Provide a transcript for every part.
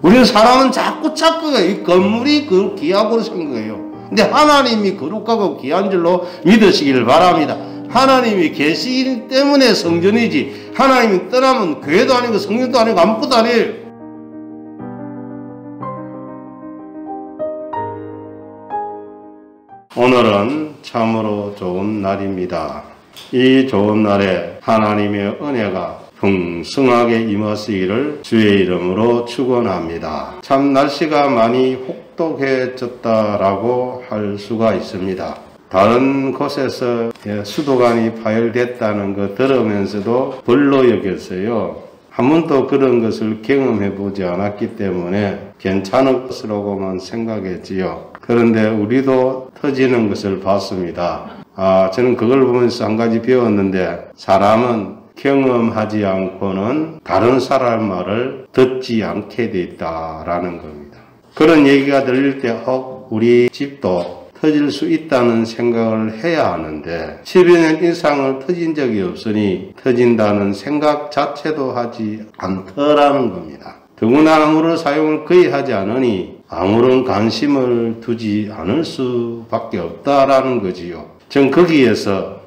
우리는 사람은 자꾸 이 건물이 귀하고 생각해요. 근데 하나님이 거룩하고 귀한 줄로 믿으시기를 바랍니다. 하나님이 계시기 때문에 성전이지, 하나님이 떠나면 교회도 아니고 성전도 아니고 아무것도 아니에요. 오늘은 참으로 좋은 날입니다. 이 좋은 날에 하나님의 은혜가 풍성하게 임하시기를 주의 이름으로 축원합니다. 참 날씨가 많이 혹독해졌다라고 할 수가 있습니다. 다른 곳에서 수도관이 파열됐다는 거 들으면서도 별로 여겼어요. 한 번도 그런 것을 경험해 보지 않았기 때문에 괜찮을 것이라고만 생각했지요. 그런데 우리도 터지는 것을 봤습니다. 저는 그걸 보면서 한 가지 배웠는데, 사람은 경험하지 않고는 다른 사람 말을 듣지 않게 돼 있다라는 겁니다. 그런 얘기가 들릴 때 우리 집도 터질 수 있다는 생각을 해야 하는데 10여 년 이상을 터진 적이 없으니 터진다는 생각 자체도 하지 않더라는 겁니다. 더구나 암호를 사용을 거의 하지 않으니 아무런 관심을 두지 않을 수밖에 없다라는 거지요. 전 거기에서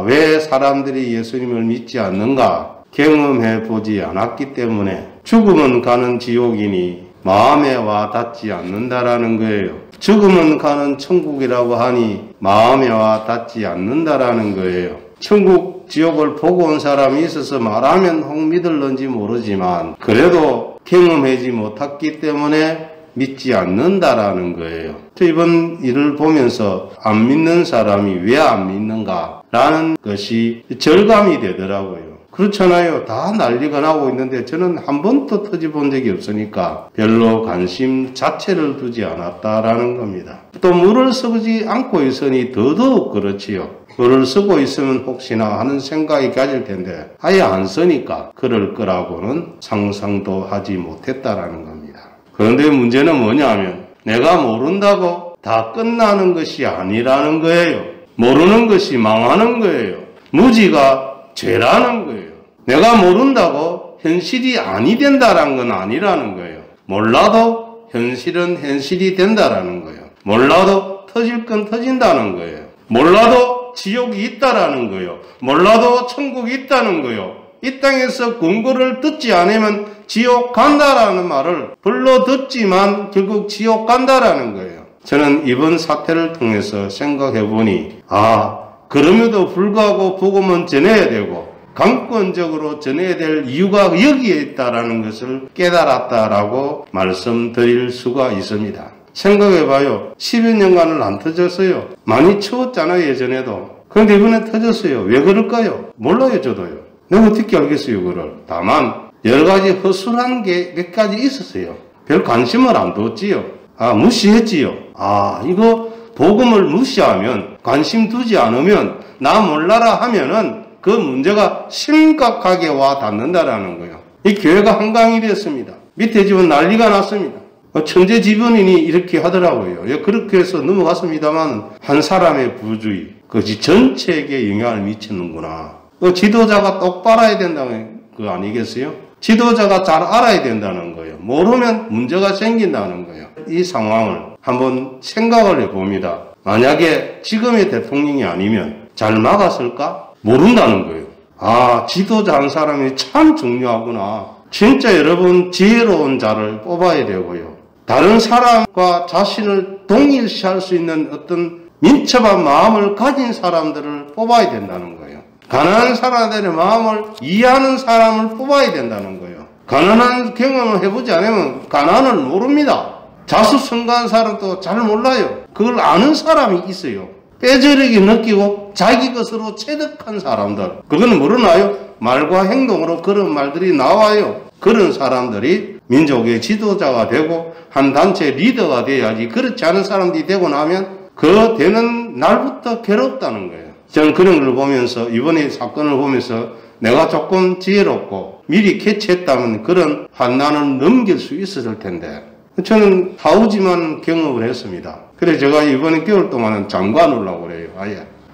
왜 사람들이 예수님을 믿지 않는가? 경험해 보지 않았기 때문에 죽으면 가는 지옥이니 마음에 와 닿지 않는다라는 거예요. 죽으면 가는 천국이라고 하니 마음에 와 닿지 않는다라는 거예요. 천국, 지옥을 보고 온 사람이 있어서 말하면 혹 믿을런지 모르지만 그래도 경험하지 못했기 때문에 믿지 않는다라는 거예요. 이번 일을 보면서 안 믿는 사람이 왜 안 믿는가 라는 것이 절감이 되더라고요. 그렇잖아요. 다 난리가 나고 있는데 저는 한 번도 터져본 적이 없으니까 별로 관심 자체를 두지 않았다라는 겁니다. 또 물을 쓰지 않고 있으니 더더욱 그렇지요. 물을 쓰고 있으면 혹시나 하는 생각이 가질 텐데 아예 안 쓰니까 그럴 거라고는 상상도 하지 못했다라는 겁니다. 그런데 문제는 뭐냐면 내가 모른다고 다 끝나는 것이 아니라는 거예요. 모르는 것이 망하는 거예요. 무지가 죄라는 거예요. 내가 모른다고 현실이 아니 된다라는 건 아니라는 거예요. 몰라도 현실은 현실이 된다라는 거예요. 몰라도 터질 건 터진다는 거예요. 몰라도 지옥이 있다라는 거예요. 몰라도 천국이 있다는 거예요. 이 땅에서 권고를 듣지 않으면 지옥 간다라는 말을 별로 듣지만 결국 지옥 간다라는 거예요. 저는 이번 사태를 통해서 생각해 보니 그럼에도 불구하고 복음은 전해야 되고 강권적으로 전해야 될 이유가 여기에 있다라는 것을 깨달았다라고 말씀드릴 수가 있습니다. 생각해봐요. 10여 년간을 안 터졌어요. 많이 추웠잖아요, 예전에도. 그런데 이번에 터졌어요. 왜 그럴까요? 몰라요, 저도요. 내가 어떻게 알겠어요, 그걸. 다만 여러 가지 허술한 게 몇 가지 있었어요. 별 관심을 안 뒀지요. 무시했지요. 이거 복음을 무시하면, 관심 두지 않으면, 나 몰라라 하면은 그 문제가 심각하게 와 닿는다라는 거예요. 이 교회가 한강이 됐습니다. 밑에 집은 난리가 났습니다. 천재지변인이 이렇게 하더라고요. 그렇게 해서 넘어갔습니다만 한 사람의 부주의, 그것이 전체에게 영향을 미치는구나. 지도자가 똑바로 해야 된다는 거 아니겠어요? 지도자가 잘 알아야 된다는 거예요. 모르면 문제가 생긴다는 거예요. 이 상황을 한번 생각을 해봅니다. 만약에 지금의 대통령이 아니면 잘 막았을까? 모른다는 거예요. 지도자 한 사람이 참 중요하구나. 진짜 여러분 지혜로운 자를 뽑아야 되고요. 다른 사람과 자신을 동일시할 수 있는 어떤 민첩한 마음을 가진 사람들을 뽑아야 된다는 거예요. 가난한 사람들의 마음을 이해하는 사람을 뽑아야 된다는 거예요. 가난한 경험을 해보지 않으면 가난을 모릅니다. 자수성가한 사람도 잘 몰라요. 그걸 아는 사람이 있어요. 빼저리게 느끼고 자기 것으로 체득한 사람들, 그거는 모르나요? 말과 행동으로 그런 말들이 나와요. 그런 사람들이 민족의 지도자가 되고 한 단체 리더가 돼야지. 그렇지 않은 사람들이 되고 나면 그 되는 날부터 괴롭다는 거예요. 저는 그런 걸 보면서, 이번에 사건을 보면서 내가 조금 지혜롭고 미리 캐치했다면 그런 환난을 넘길 수 있었을 텐데, 저는 하우지만 경험을 했습니다. 그래서 제가 이번에 겨울 동안은 장관 하려고 그래요.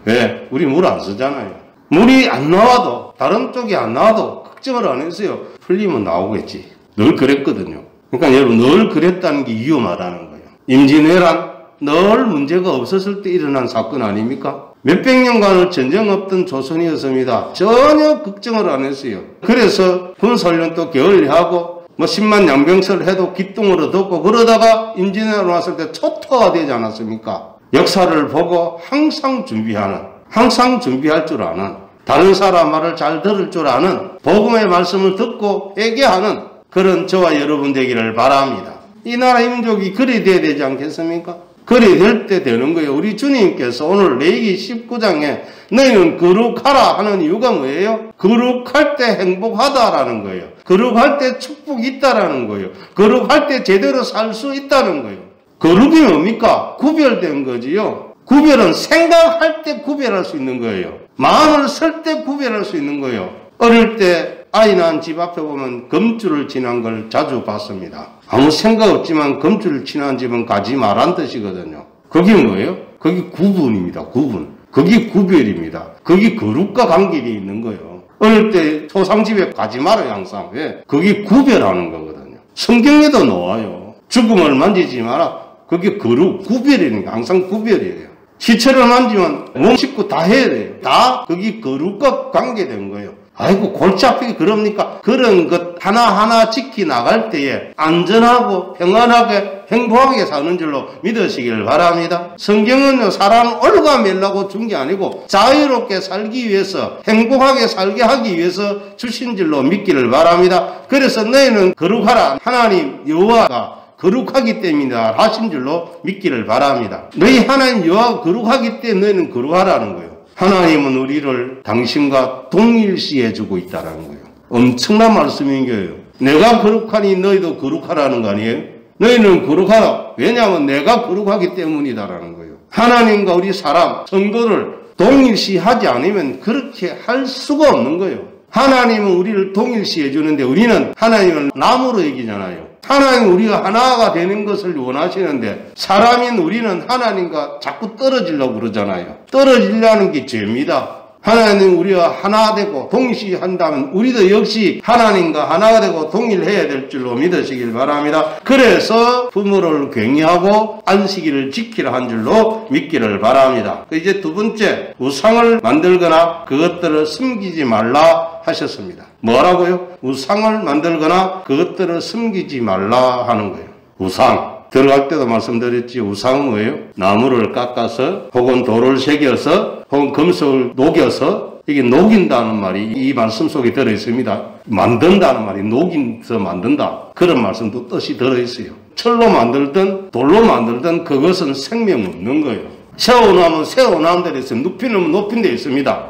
왜? 우리 물 안 쓰잖아요. 물이 안 나와도, 다른 쪽이 안 나와도 걱정을 안 했어요. 풀리면 나오겠지. 늘 그랬거든요. 그러니까 여러분 늘 그랬다는 게 위험하다는 거예요. 임진왜란 늘 문제가 없었을 때 일어난 사건 아닙니까? 몇백 년간을 전쟁 없던 조선이었습니다. 전혀 걱정을 안 했어요. 그래서 군사훈련도 게을리하고 10만 양병설을 해도 기똥으로 덮고 그러다가 임진왜란 왔을 때 초토화 되지 않았습니까? 역사를 보고 항상 준비하는, 항상 준비할 줄 아는, 다른 사람 말을 잘 들을 줄 아는, 복음의 말씀을 듣고 회개하는 그런 저와 여러분 되기를 바랍니다. 이 나라 민족이 그리 돼야 되지 않겠습니까? 그리 될 때 되는 거예요. 우리 주님께서 오늘 레위기 19장에 너희는 거룩하라 하는 이유가 뭐예요? 거룩할 때 행복하다라는 거예요. 거룩할 때 축복이 있다라는 거예요. 거룩할 때 제대로 살 수 있다는 거예요. 거룩이 뭡니까? 구별된 거지요. 구별은 생각할 때 구별할 수 있는 거예요. 마음을 쓸 때 구별할 수 있는 거예요. 어릴 때 아이 낳은 집 앞에 보면 검줄을 지난 걸 자주 봤습니다. 아무 생각 없지만 검줄을 지난 집은 가지 말란 뜻이거든요. 그게 뭐예요? 그게 구분입니다. 구분. 그게 구별입니다. 그게 거룩과 관계가 있는 거예요. 어릴 때 초상집에 가지 말아요, 항상. 왜? 그게 구별하는 거거든요. 성경에도 나와요. 죽음을 만지지 마라. 그게 거룩, 구별이니까 항상 구별이에요. 시체를 만지면 몸 씻고 다 해야 돼요. 다 그게 거룩과 관계된 거예요. 아이고 골치 아프게 그럽니까? 그런 것 하나하나 지켜나갈 때에 안전하고 평안하게 행복하게 사는 줄로 믿으시길 바랍니다. 성경은요, 사람을 올가매려고 준 게 아니고 자유롭게 살기 위해서, 행복하게 살게 하기 위해서 주신 줄로 믿기를 바랍니다. 그래서 너희는 거룩하라. 하나님 여호와가 거룩하기 때문이다 하신 줄로 믿기를 바랍니다. 너희 하나님 여호와가 거룩하기 때문에 너희는 거룩하라는 거예요. 하나님은 우리를 당신과 동일시해 주고 있다는 거예요. 엄청난 말씀인 거예요. 내가 거룩하니 너희도 거룩하라는 거 아니에요? 너희는 거룩하라. 왜냐하면 내가 거룩하기 때문이다라는 거예요. 하나님과 우리 사람, 성도를 동일시하지 않으면 그렇게 할 수가 없는 거예요. 하나님은 우리를 동일시해 주는데 우리는 하나님을 남으로 여기잖아요. 하나님 우리가 하나가 되는 것을 원하시는데 사람인 우리는 하나님과 자꾸 떨어지려고 그러잖아요. 떨어지려는 게 죄입니다. 하나님 우리가 하나 되고 동시한다면 우리도 역시 하나님과 하나가 되고 동일해야 될 줄로 믿으시길 바랍니다. 그래서 부모를 경외하고 안식일을 지키라 한 줄로 믿기를 바랍니다. 이제 두 번째, 우상을 만들거나 그것들을 숨기지 말라 하셨습니다. 뭐라고요? 우상을 만들거나 그것들을 숨기지 말라 하는 거예요. 우상. 들어갈 때도 말씀드렸지, 우상은 뭐예요? 나무를 깎아서 혹은 돌을 새겨서 혹은 금속을 녹여서, 이게 녹인다는 말이 이 말씀 속에 들어있습니다. 만든다는 말이 녹여서 만든다, 그런 말씀도 뜻이 들어있어요. 철로 만들든 돌로 만들든 그것은 생명 없는 거예요. 세워놓으면 세워놓은 데로 있어요. 눕히면 높인 데 있습니다.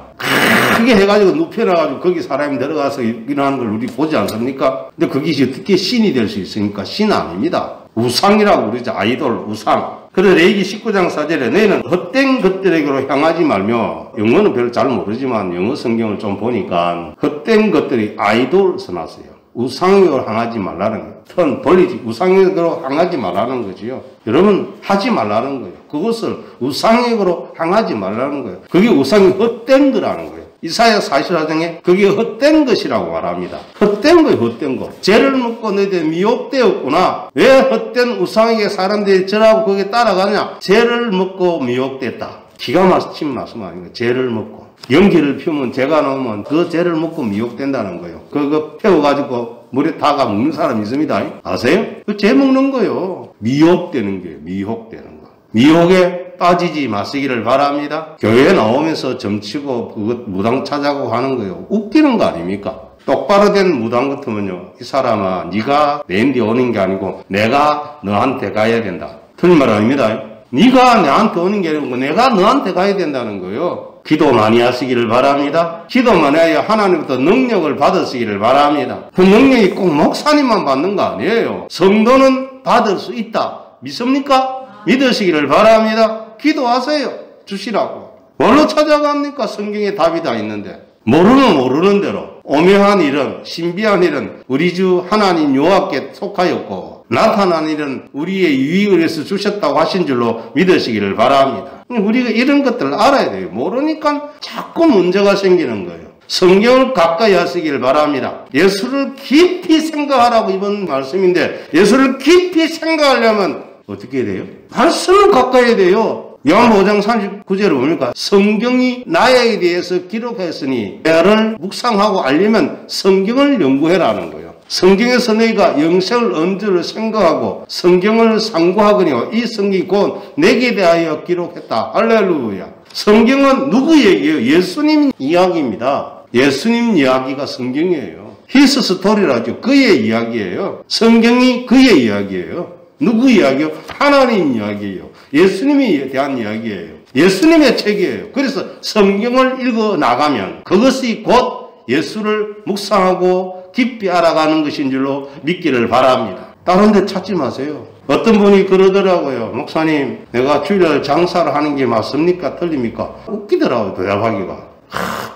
크게 해가지고 눕혀놔가지고 거기 사람이 들어가서 일하는 걸 우리 보지 않습니까? 근데 그게 어떻게 신이 될 수 있으니까 신 아닙니다. 우상이라고 그러죠. 아이돌, 우상. 그래서 레위기 19장 4절에 너희는 헛된 것들에게로 향하지 말며, 영어는 별로 잘 모르지만 영어 성경을 좀 보니까 헛된 것들이 아이돌 써놨어요. 우상으로 향하지 말라는 거예요. 턴 돌리지, 우상으로 향하지 말라는 거지요. 여러분 하지 말라는 거예요. 그것을 우상으로 향하지 말라는 거예요. 그게 우상이 헛된 거라는 거예요. 이사야 44장에 그게 헛된 것이라고 말합니다. 헛된 거예요, 헛된 거. 죄를 묻고 너희들 미혹되었구나. 왜 헛된 우상에게 사람들이 절하고 거기에 따라가냐? 죄를 묻고 미혹됐다. 기가 막힌 말씀 아닙니까? 죄를 묻고. 연기를 피우면 죄가 나오면 그 죄를 묻고 미혹된다는 거예요. 그거 피워가지고 물에 다가 먹는 사람이 있습니다. 아세요? 그 죄 먹는 거예요. 미혹되는 거예요. 미혹되는 거. 미혹에 빠지지 마시기를 바랍니다. 교회에 나오면서 점치고 그것 무당 찾아가고 하는 거예요. 웃기는 거 아닙니까? 똑바로 된 무당 같으면요, 이 사람아, 네가 내인데 오는 게 아니고 내가 너한테 가야 된다. 틀린 말 아닙니다. 네가 나한테 오는 게 아니고 내가 너한테 가야 된다는 거예요. 기도 많이 하시기를 바랍니다. 기도 많이 해야 하나님부터 능력을 받으시기를 바랍니다. 그 능력이 꼭 목사님만 받는 거 아니에요. 성도는 받을 수 있다. 믿습니까? 믿으시기를 바랍니다. 기도하세요. 주시라고. 뭘로 찾아갑니까? 성경에 답이 다 있는데. 모르면 모르는 대로 오묘한 일은, 신비한 일은 우리 주 하나님 여호와께 속하였고 나타난 일은 우리의 유익을 위해서 주셨다고 하신 줄로 믿으시기를 바랍니다. 우리가 이런 것들을 알아야 돼요. 모르니까 자꾸 문제가 생기는 거예요. 성경을 가까이 하시길 바랍니다. 예수를 깊이 생각하라고 이번 말씀인데 예수를 깊이 생각하려면 어떻게 해야 돼요? 말씀을 가까이 해야 돼요. 요한 5장 39절에 뭡니까? 성경이 나에 대해서 기록했으니 나를 묵상하고 알리면 성경을 연구해라는 거예요. 성경에서 너희가 영생을 언제를 생각하고 성경을 상고하거니와 이 성경이 곧 내게 대하여 기록했다. 할렐루야. 성경은 누구 얘기예요? 예수님 이야기입니다. 예수님 이야기가 성경이에요. 히스 스토리라죠. 그의 이야기예요. 성경이 그의 이야기예요. 누구 이야기요? 하나님 이야기예요. 예수님에 대한 이야기예요. 예수님의 책이에요. 그래서 성경을 읽어 나가면 그것이 곧 예수를 묵상하고 깊이 알아가는 것인 줄로 믿기를 바랍니다. 다른 데 찾지 마세요. 어떤 분이 그러더라고요. 목사님, 내가 주일날 장사를 하는 게 맞습니까? 틀립니까? 웃기더라고요. 대답하기가.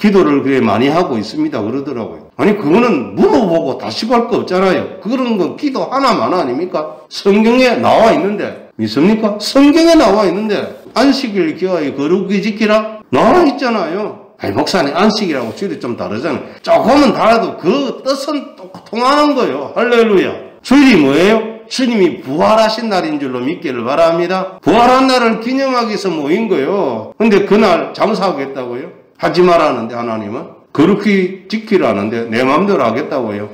기도를 그래 많이 하고 있습니다. 그러더라고요. 아니, 그거는 물어보고 다시 갈 거 없잖아요. 그런 건 기도 하나만 아닙니까? 성경에 나와 있는데, 믿습니까? 성경에 나와 있는데, 안식일 기하여 거룩히 지키라? 나와 있잖아요. 아니, 목사님, 안식이라고 주일이 좀 다르잖아요. 조금은 달라도 그 뜻은 통하는 거예요. 할렐루야. 주일이 뭐예요? 주님이 부활하신 날인 줄로 믿기를 바랍니다. 부활한 날을 기념하기 위해서 모인 거예요. 근데 그날 잠수하겠다고요? 하지 말라는데 하나님은 그렇게 지키라는데 내 마음대로 하겠다고요.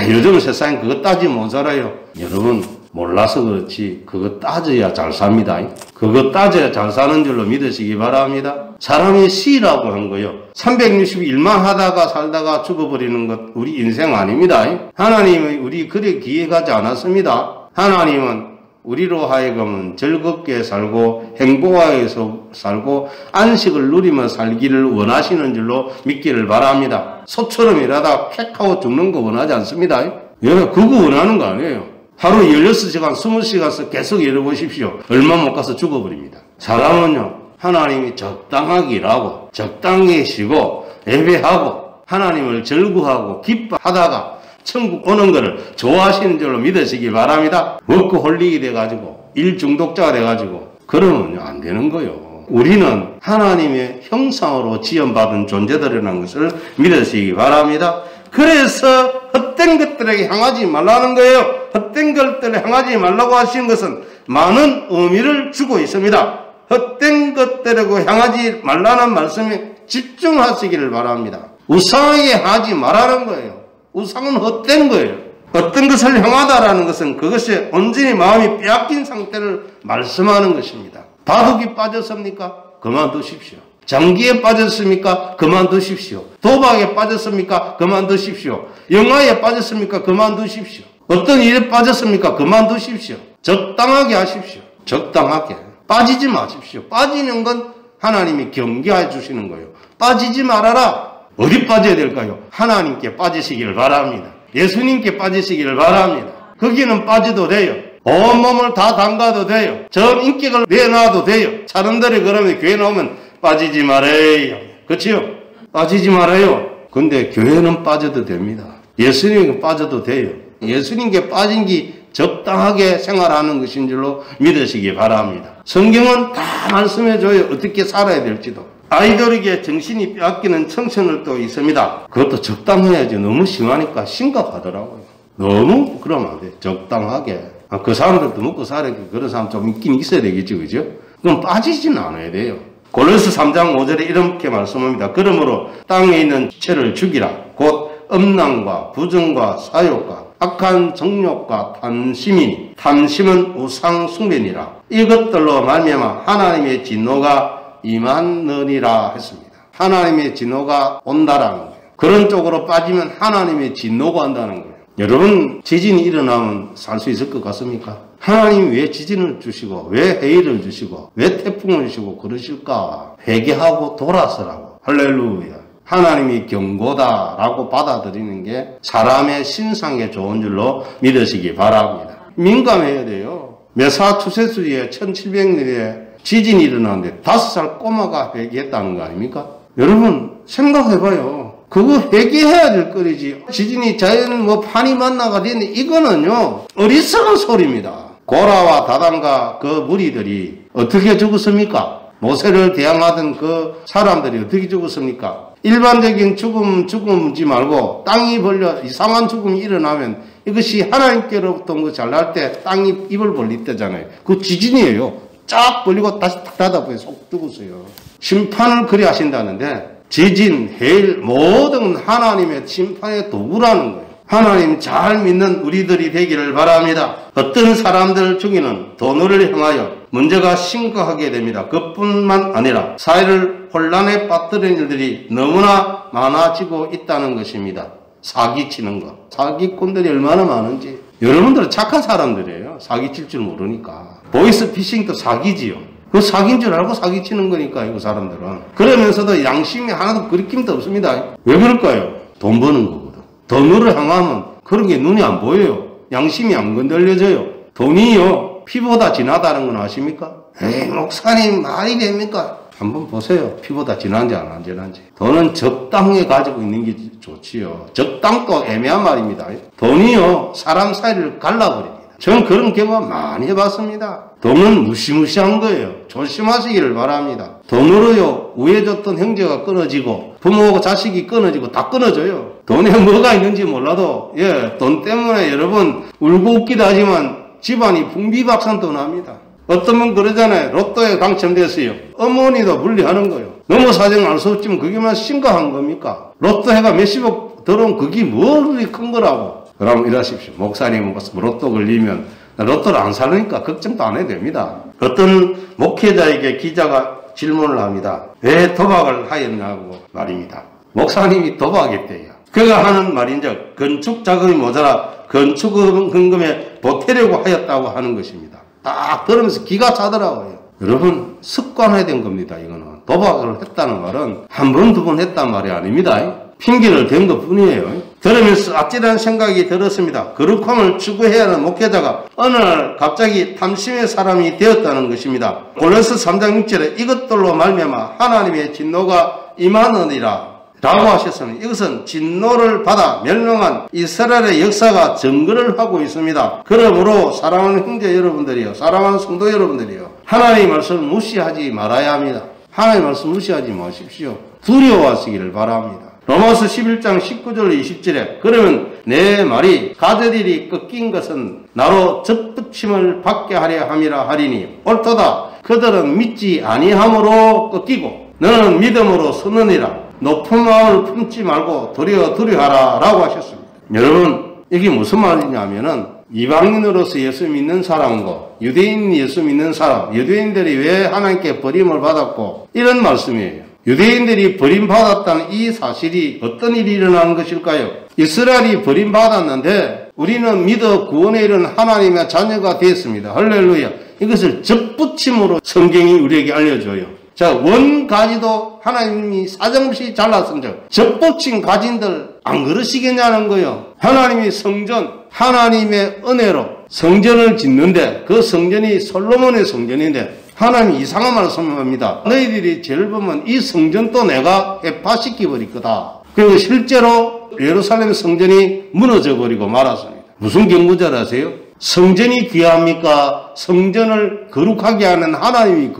요즘 세상에 그거 따지면 못 살아요. 여러분 몰라서 그렇지 그거 따져야 잘 삽니다. 그거 따져야 잘 사는 줄로 믿으시기 바랍니다. 사람이 시라고 한 거요. 361만 하다가 살다가 죽어버리는 것 우리 인생 아닙니다. 하나님이 우리 그래 기획하지 않았습니다. 하나님은 우리로 하여금은 즐겁게 살고 행복하게 살고 안식을 누리며 살기를 원하시는 줄로 믿기를 바랍니다. 소처럼 일하다 쾌하고 죽는 거 원하지 않습니다. 그거 원하는 거 아니에요. 하루 16시간, 20시간씩 계속 일해보십시오. 얼마 못 가서 죽어버립니다. 사람은요, 하나님이 적당하게 일하고 적당히 쉬고 예배하고 하나님을 즐거워하고 기뻐하다가 천국 오는 것을 좋아하시는 줄로 믿으시기 바랍니다. 워크홀릭이 돼가지고 일 중독자가 돼가지고 그러면 안 되는 거예요. 우리는 하나님의 형상으로 지원받은 존재들이라는 것을 믿으시기 바랍니다. 그래서 헛된 것들에게 향하지 말라는 거예요. 헛된 것들에 향하지 말라고 하시는 것은 많은 의미를 주고 있습니다. 헛된 것들에게 향하지 말라는 말씀에 집중하시기를 바랍니다. 우상에게 하지 말라는 거예요. 우상은 헛된 거예요. 어떤 것을 향하다라는 것은 그것이 온전히 마음이 빼앗긴 상태를 말씀하는 것입니다. 바둑이 빠졌습니까? 그만두십시오. 장기에 빠졌습니까? 그만두십시오. 도박에 빠졌습니까? 그만두십시오. 영화에 빠졌습니까? 그만두십시오. 어떤 일에 빠졌습니까? 그만두십시오. 적당하게 하십시오. 적당하게. 빠지지 마십시오. 빠지는 건 하나님이 경계해 주시는 거예요. 빠지지 말아라. 어디 빠져야 될까요? 하나님께 빠지시기를 바랍니다. 예수님께 빠지시기를 바랍니다. 거기는 빠져도 돼요. 온몸을 다 담가도 돼요. 전 인격을 내놔도 돼요. 사람들이 그러면 교회 나오면 빠지지 말아요. 그렇지요? 빠지지 말아요. 근데 교회는 빠져도 됩니다. 예수님께 빠져도 돼요. 예수님께 빠진 게 적당하게 생활하는 것인 줄로 믿으시기 바랍니다. 성경은 다 말씀해줘요. 어떻게 살아야 될지도. 아이들에게 정신이 빼앗기는 청소년도 있습니다. 그것도 적당해야지. 너무 심하니까 심각하더라고요. 너무 그러면 안 돼. 적당하게. 그 사람들도 먹고 살아야 그런 사람 좀 있긴 있어야 되겠죠. 그죠? 그럼 빠지지는 않아야 돼요. 골로새 3장 5절에 이렇게 말씀합니다. 그러므로 땅에 있는 죄를 죽이라. 곧 음란과 부정과 사욕과 악한 정욕과 탐심이니 탐심은 우상 숭배니라. 이것들로 말미암아 하나님의 진노가 임하느니라 했습니다. 하나님의 진노가 온다라는 거예요. 그런 쪽으로 빠지면 하나님의 진노가 온다는 거예요. 여러분 지진이 일어나면 살 수 있을 것 같습니까? 하나님이 왜 지진을 주시고 왜 해일을 주시고 왜 태풍을 주시고 그러실까? 회개하고 돌아서라고. 할렐루야. 하나님이 경고다라고 받아들이는 게 사람의 신상에 좋은 줄로 믿으시기 바랍니다. 민감해야 돼요. 매사추세츠주에 1700년에 지진이 일어나는데 5살 꼬마가 회개했다는 거 아닙니까? 여러분 생각해봐요. 그거 회개해야 될 거리지. 지진이 자연 판이 만나가 되는데 이거는요 어리석은 소리입니다. 고라와 다단과 그 무리들이 어떻게 죽었습니까? 모세를 대항하던 그 사람들이 어떻게 죽었습니까? 일반적인 죽음지 말고 땅이 벌려 이상한 죽음이 일어나면 이것이 하나님께로부터 온 거 잘날 때 땅이 입을 벌릴 때잖아요. 그 지진이에요. 쫙 벌리고 다시 탁 닫아보여 속 죽었어요. 심판을 그리 하신다는데 지진, 해일 모든 하나님의 심판의 도구라는 거예요. 하나님 잘 믿는 우리들이 되기를 바랍니다. 어떤 사람들 중에는 돈을 향하여 문제가 심각하게 됩니다. 그뿐만 아니라 사회를 혼란에 빠뜨리는 일들이 너무나 많아지고 있다는 것입니다. 사기치는 거. 사기꾼들이 얼마나 많은지. 여러분들은 착한 사람들이에요. 사기칠 줄 모르니까. 보이스피싱도 사기지요. 그 사기인 줄 알고 사기치는 거니까요, 그 사람들은. 그러면서도 양심이 하나도 그리낌도 없습니다. 왜 그럴까요? 돈 버는 거거든. 돈으로 향하면 그런 게 눈이 안 보여요. 양심이 안 건들려져요. 돈이요, 피보다 진하다는 건 아십니까? 에이, 목사님, 말이 됩니까? 한번 보세요. 피보다 진한지 안 진한지. 돈은 적당히 가지고 있는 게 좋지요. 적당도 애매한 말입니다. 돈이요, 사람 사이를 갈라버립니다. 저는 그런 경험 많이 해봤습니다. 돈은 무시무시한 거예요. 조심하시기를 바랍니다. 돈으로요, 우애줬던 형제가 끊어지고 부모하고 자식이 끊어지고 다 끊어져요. 돈에 뭐가 있는지 몰라도 돈 때문에 여러분 울고 웃기도 하지만 집안이 풍비박산도 납니다. 어떤 분 그러잖아요. 로또에 당첨됐어요. 어머니도 물리하는 거예요. 너무 사정 알 수 없지만 그게만 심각한 겁니까? 로또해가 몇십억 들어온 그게 뭘 큰 거라고. 그럼 이러십시오. 목사님 로또 걸리면 로또를 안 사려니까 걱정도 안 해도 됩니다. 어떤 목회자에게 기자가 질문을 합니다. 왜 도박을 하였냐고 말입니다. 목사님이 도박했대요. 그가 하는 말인즉 건축 자금이 모자라 건축 헌금에 보태려고 하였다고 하는 것입니다. 딱 들으면서 기가 차더라고요. 여러분 습관화된 겁니다. 이거는 도박을 했다는 말은 한 번, 두 번 했단 말이 아닙니다. 핑계를 댄 것 뿐이에요. 들으면서 아찔한 생각이 들었습니다. 거룩함을 추구해야 하는 목회자가 어느 날 갑자기 탐심의 사람이 되었다는 것입니다. 골로새 3장 6절에 이것들로 말미암아 하나님의 진노가 임하느니라 라고 하셨습니다. 이것은 진노를 받아 멸망한 이스라엘의 역사가 증거를 하고 있습니다. 그러므로 사랑하는 형제 여러분들이요, 사랑하는 성도 여러분들이요, 하나님의 말씀을 무시하지 말아야 합니다. 하나님의 말씀 무시하지 마십시오. 두려워하시기를 바랍니다. 로마서 11장 19절 20절에 그러면 내 말이 가드들이 꺾인 것은 나로 접붙임을 받게 하려 함이라 하리니 옳도다. 그들은 믿지 아니함으로 꺾이고 너는 믿음으로 서느니라. 높은 마음을 품지 말고 두려워하라 라고 하셨습니다. 여러분 이게 무슨 말이냐면은 이방인으로서 예수 믿는 사람과 유대인 예수 믿는 사람, 유대인들이 왜 하나님께 버림을 받았고 이런 말씀이에요. 유대인들이 버림받았다는 이 사실이 어떤 일이 일어나는 것일까요? 이스라엘이 버림받았는데 우리는 믿어 구원에 이른 하나님의 자녀가 되었습니다. 할렐루야. 이것을 접붙임으로 성경이 우리에게 알려줘요. 자, 원가지도 하나님이 사정없이 잘랐은 적 접붙임 가진들 안 그러시겠냐는 거예요. 하나님이 성전, 하나님의 은혜로 성전을 짓는데 그 성전이 솔로몬의 성전인데 하나님이 이상한 말씀합니다. 너희들이 죄를 보면 이 성전도 내가 해파시켜 버릴 거다. 그리고 실제로 예루살렘 성전이 무너져 버리고 말았습니다. 무슨 경고절 아세요? 성전이 귀합니까? 성전을 거룩하게 하는 하나님이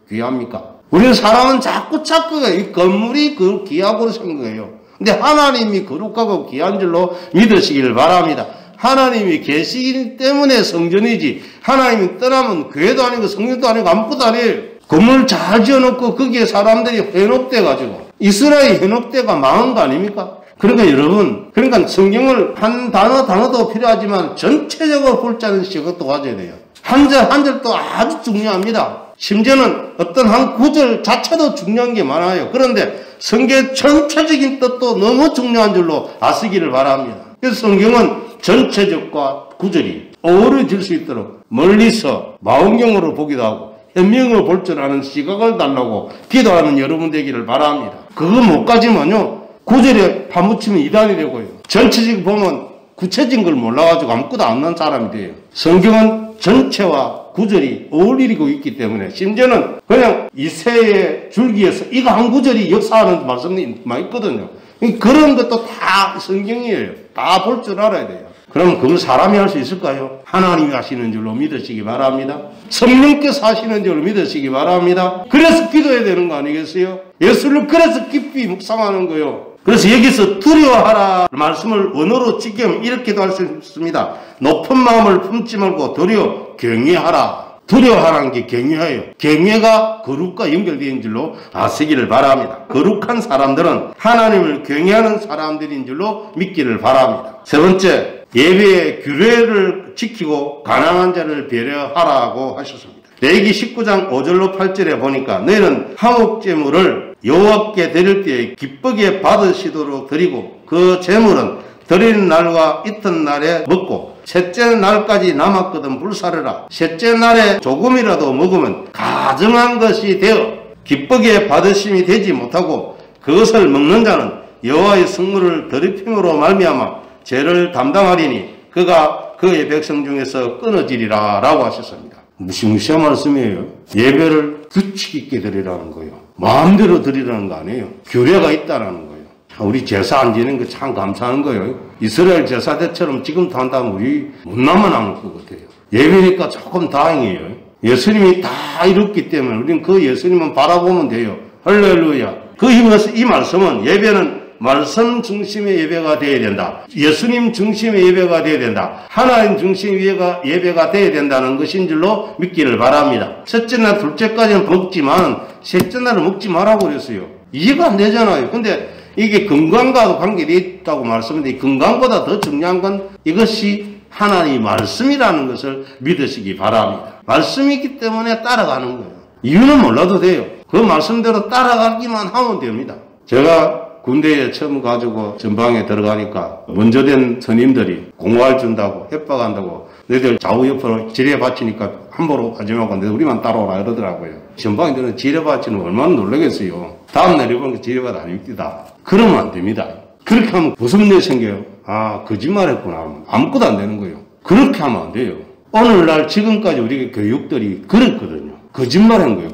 귀합니까? 우리는 사람은 자꾸 이 건물이 귀하고 생각해요. 근데 하나님이 거룩하고 귀한 줄로 믿으시기를 바랍니다. 하나님이 계시기 때문에 성전이지 하나님이 떠나면 교회도 아니고 성전도 아니고 아무것도 아니에요. 건물 잘 지어놓고 거기에 사람들이 현혹돼가지고 이스라엘 현혹돼가 망한 거 아닙니까? 그러니까 여러분, 그러니까 성경을 한 단어도 필요하지만 전체적으로 볼 줄 아는 시각도 가져야 돼요. 한 절 한 절도 아주 중요합니다. 심지어는 어떤 한 구절 자체도 중요한 게 많아요. 그런데 성경 전체적인 뜻도 너무 중요한 줄로 아시기를 바랍니다. 그래서 성경은 전체적과 구절이 어우러질 수 있도록 멀리서 망원경으로 보기도 하고 현명으로 볼 줄 아는 시각을 달라고 기도하는 여러분 되기를 바랍니다. 그거 못 가지만요 구절에 파묻히면 이단이 되고요. 전체적으로 보면 구체적인 걸 몰라가지고 아무것도 안 난 사람이 돼요. 성경은 전체와 구절이 어울리고 있기 때문에 심지어는 그냥 이새의 줄기에서 이거 한 구절이 역사하는 말씀이 많이 있거든요. 그런 것도 다 성경이에요. 다 볼 줄 알아야 돼요. 그럼 그걸 사람이 할 수 있을까요? 하나님이 하시는 줄로 믿으시기 바랍니다. 성령께서 하시는 줄로 믿으시기 바랍니다. 그래서 기도해야 되는 거 아니겠어요? 예수를 그래서 깊이 묵상하는 거요. 그래서 여기서 두려워하라 말씀을 원어로 직경 이렇게도 할 수 있습니다. 높은 마음을 품지 말고 도리어 경외하라. 두려워하라는 게 경외예요. 경외가 거룩과 연결되어 있는 줄로 아시기를 바랍니다. 거룩한 사람들은 하나님을 경외하는 사람들인 줄로 믿기를 바랍니다. 세 번째, 예배의 규례를 지키고 가난한 자를 배려하라고 하셨습니다. 레위기 19장 5절로 8절에 보니까 너희는 화목제물을 여호와께 드릴 때에 기쁘게 받으시도록 드리고 그 제물은 드리는 날과 이튿날에 먹고 셋째 날까지 남았거든 불사르라. 셋째 날에 조금이라도 먹으면 가증한 것이 되어 기쁘게 받으심이 되지 못하고 그것을 먹는 자는 여호와의 성물을 더럽힘으로 말미암아 죄를 담당하리니 그가 그의 백성 중에서 끊어지리라 라고 하셨습니다. 무시무시한 말씀이에요. 예배를 규칙 있게 드리라는 거예요. 마음대로 드리라는 거 아니에요. 규례가 있다라는 거예요. 우리 제사 안 지는 거 참 감사한 거예요. 이스라엘 제사대처럼 지금도 한다면 우리 못나만 안 것 같아요. 예배니까 조금 다행이에요. 예수님이 다 이뤘기 때문에 우리는 그 예수님만 바라보면 돼요. 할렐루야. 이 말씀은 예배는 말씀 중심의 예배가 되어야 된다. 예수님 중심의 예배가 되어야 된다. 하나님 중심의 예배가 되어야 된다는 것인 줄로 믿기를 바랍니다. 첫째 날, 둘째까지는 먹지만 셋째 날은 먹지 말라고 그랬어요. 이해가 안 되잖아요. 근데 이게 건강과도 관계되어 있다고 말씀했는데 건강보다 더 중요한 건 이것이 하나님의 말씀이라는 것을 믿으시기 바랍니다. 말씀이기 때문에 따라가는 거예요. 이유는 몰라도 돼요. 그 말씀대로 따라가기만 하면 됩니다. 제가 군대에 처음 가지고 전방에 들어가니까 먼저 된 선임들이 공활 준다고 협박한다고 너희들 좌우옆으로 지뢰 받치니까 함부로 하지 말고 우리만 따라오라 이러더라고요. 전방에들은 지뢰 받치는 얼마나 놀라겠어요. 다음날 이번에 지뢰받 안 입디다. 그러면 안 됩니다. 그렇게 하면 무슨 일 생겨요? 아, 거짓말했구나. 아무것도 안 되는 거예요. 그렇게 하면 안 돼요. 오늘날 지금까지 우리 교육들이 그랬거든요. 거짓말한 거예요.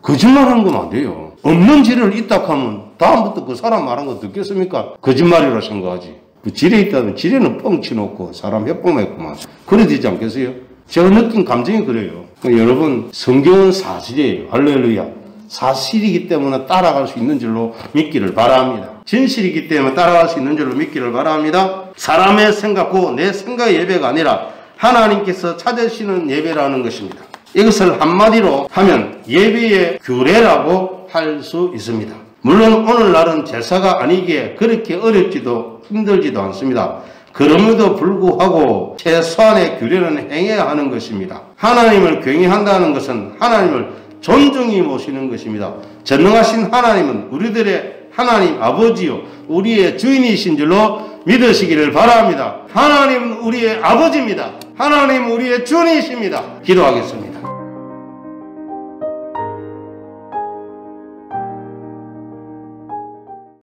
거짓말한 거면 안 돼요. 없는 지뢰를 있다 하면 다음부터 그 사람 말한 거 듣겠습니까? 거짓말이라고 생각하지. 그 지뢰 있다면 지뢰는 뻥치놓고 사람 협박했구만. 그래 되지 않겠어요? 제가 느낀 감정이 그래요. 여러분, 성경은 사실이에요. 할렐루야. 사실이기 때문에 따라갈 수 있는 줄로 믿기를 바랍니다. 진실이기 때문에 따라갈 수 있는 줄로 믿기를 바랍니다. 사람의 생각고 내 생각의 예배가 아니라 하나님께서 찾으시는 예배라는 것입니다. 이것을 한마디로 하면 예배의 규례라고 할 수 있습니다. 물론 오늘날은 제사가 아니기에 그렇게 어렵지도 힘들지도 않습니다. 그럼에도 불구하고 최소한의 규례는 행해야 하는 것입니다. 하나님을 경외한다는 것은 하나님을 존중히 모시는 것입니다. 전능하신 하나님은 우리들의 하나님 아버지요 우리의 주인이신 줄로 믿으시기를 바랍니다. 하나님은 우리의 아버지입니다. 하나님은 우리의 주인이십니다. 기도하겠습니다.